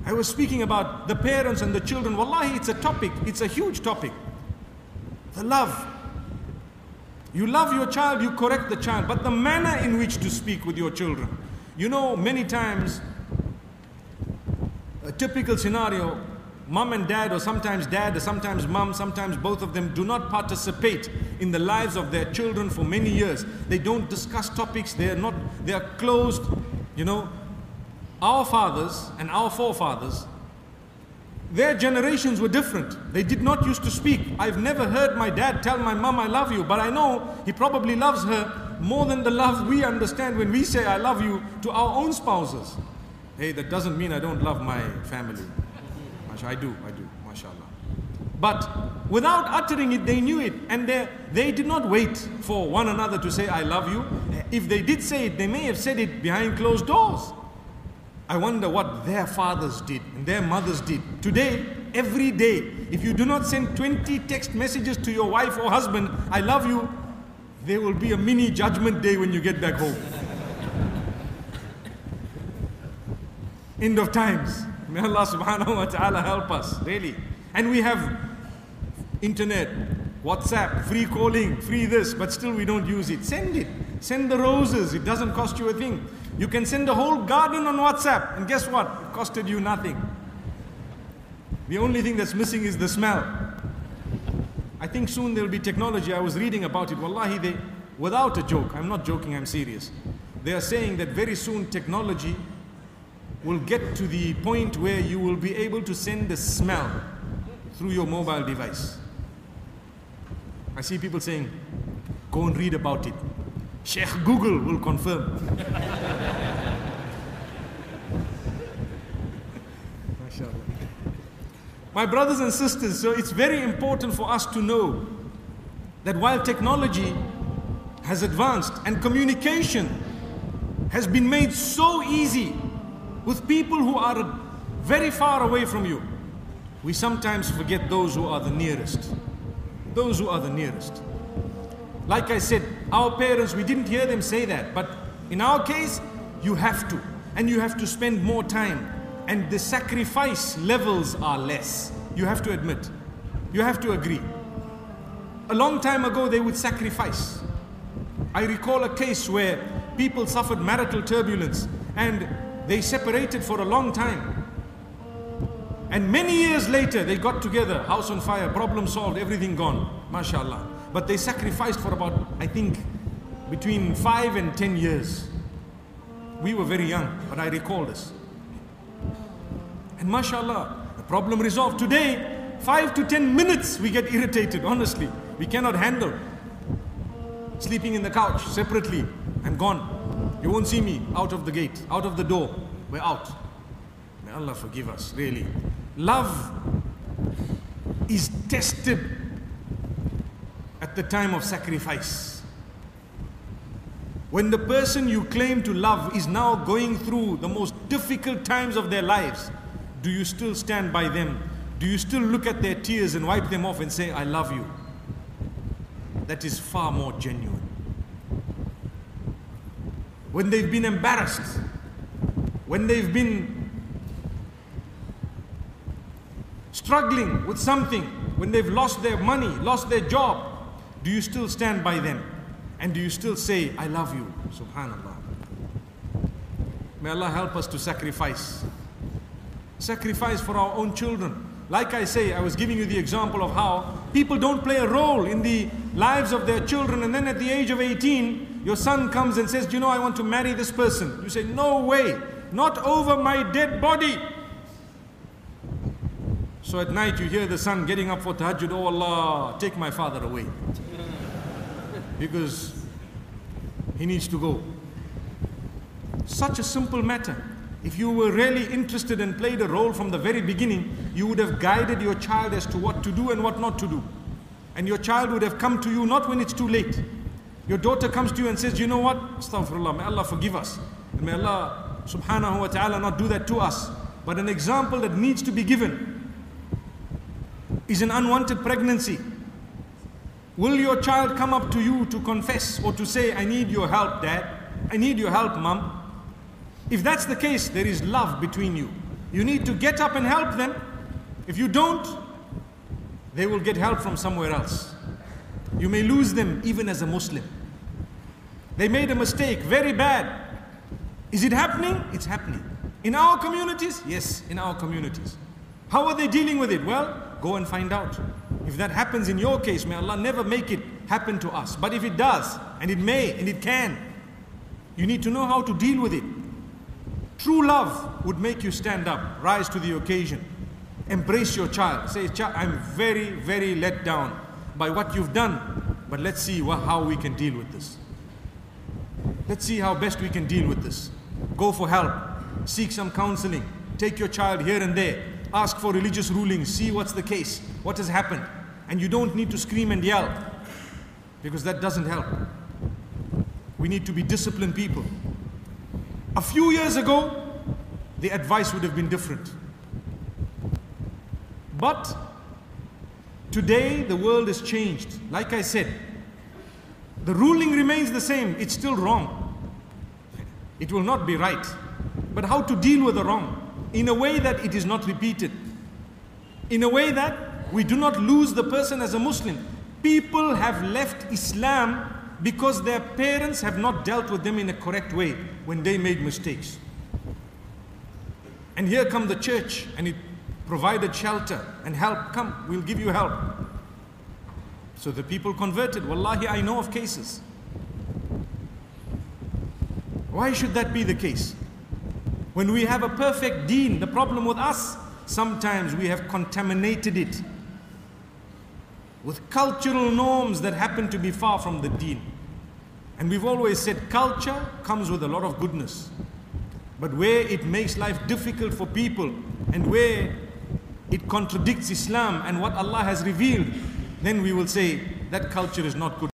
I was speaking about the parents and the children. Wallahi, it's a topic. It's a huge topic. The love. You love your child, you correct the child. But the manner in which to speak with your children. You know, many times, a typical scenario, mom and dad, or sometimes mom, sometimes both of them do not participate in the lives of their children for many years. They don't discuss topics. They are closed. You know, our fathers and our forefathers, their generations were different. They did not used to speak. I've never heard my dad tell my mom, I love you, but I know he probably loves her more than the love we understand when we say I love you to our own spouses. Hey, that doesn't mean I don't love my family. I do, mashallah. But without uttering it, they knew it. And they did not wait for one another to say, I love you. If they did say it, they may have said it behind closed doors. I wonder what their fathers did and their mothers did. Today, every day, if you do not send 20 text messages to your wife or husband, I love you, there will be a mini judgment day when you get back home. End of times. May Allah subhanahu wa ta'ala help us, really. And we have internet, WhatsApp, free calling, free this, but still we don't use it. Send it. Send the roses. It doesn't cost you a thing. You can send a whole garden on WhatsApp, and guess what? It costed you nothing. The only thing that's missing is the smell. I think soon there will be technology. I was reading about it. Wallahi, without a joke, I'm not joking, I'm serious. They are saying that very soon technology will get to the point where you will be able to send a smell through your mobile device. I see people saying, go and read about it. Sheikh Google will confirm. MashaAllah. My brothers and sisters, so it's very important for us to know that while technology has advanced and communication has been made so easy with people who are very far away from you, we sometimes forget those who are the nearest. Those who are the nearest. Like I said, our parents, we didn't hear them say that, but in our case, you have to. And you have to spend more time. And the sacrifice levels are less. You have to admit. You have to agree. A long time ago, they would sacrifice. I recall a case where people suffered marital turbulence and they separated for a long time. And many years later, they got together, house on fire, problem solved, everything gone, mashallah. But they sacrificed for about, I think, between 5 and 10 years. We were very young, but I recall this. And mashallah, the problem resolved. Today, 5 to 10 minutes we get irritated, honestly. We cannot handle. Sleeping in the couch, separately, I'm gone. You won't see me out of the gate, out of the door. We're out. May Allah forgive us, really. Love is tested at the time of sacrifice. When the person you claim to love is now going through the most difficult times of their lives, do you still stand by them? Do you still look at their tears and wipe them off and say, I love you? That is far more genuine. When they've been embarrassed, when they've been struggling with something, when they've lost their money, lost their job, do you still stand by them? And do you still say, I love you? Subhanallah. May Allah help us to sacrifice. Sacrifice for our own children. Like I say, I was giving you the example of how people don't play a role in the lives of their children, and then at the age of 18, your son comes and says, you know, I want to marry this person. You say, no way, not over my dead body. So at night you hear the son getting up for tahajjud, oh Allah, take my father away. Because he needs to go. Such a simple matter. If you were really interested and played a role from the very beginning, you would have guided your child as to what to do and what not to do. And your child would have come to you not when it's too late. Your daughter comes to you and says, you know what? Astaghfirullah, may Allah forgive us. And may Allah subhanahu wa ta'ala not do that to us. But an example that needs to be given is an unwanted pregnancy. Will your child come up to you to confess or to say, I need your help, Dad. I need your help, Mom. If that's the case, there is love between you. You need to get up and help them. If you don't, they will get help from somewhere else. You may lose them even as a Muslim. They made a mistake, very bad. Is it happening? It's happening. In our communities? Yes, in our communities. How are they dealing with it? Well, go and find out. If that happens in your case, may Allah never make it happen to us. But if it does, and it may, and it can, you need to know how to deal with it. True love would make you stand up, rise to the occasion, embrace your child. Say, I'm very, very let down by what you've done, but let's see how we can deal with this. Let's see how best we can deal with this. Go for help, seek some counseling, take your child here and there, ask for religious rulings, see what's the case, what has happened. And you don't need to scream and yell, because that doesn't help. We need to be disciplined people. A few years ago, the advice would have been different. But today, the world has changed. Like I said, the ruling remains the same. It's still wrong. It will not be right. But how to deal with the wrong in a way that it is not repeated, in a way that we do not lose the person as a Muslim. People have left Islam because their parents have not dealt with them in a correct way when they made mistakes. And here come the church, and it provided shelter and help. Come, we'll give you help. So the people converted. Wallahi, I know of cases. Why should that be the case? When we have a perfect deen, the problem with us, sometimes we have contaminated it with cultural norms that happen to be far from the deen. And we've always said culture comes with a lot of goodness. But where it makes life difficult for people and where it contradicts Islam and what Allah has revealed, then we will say that culture is not good.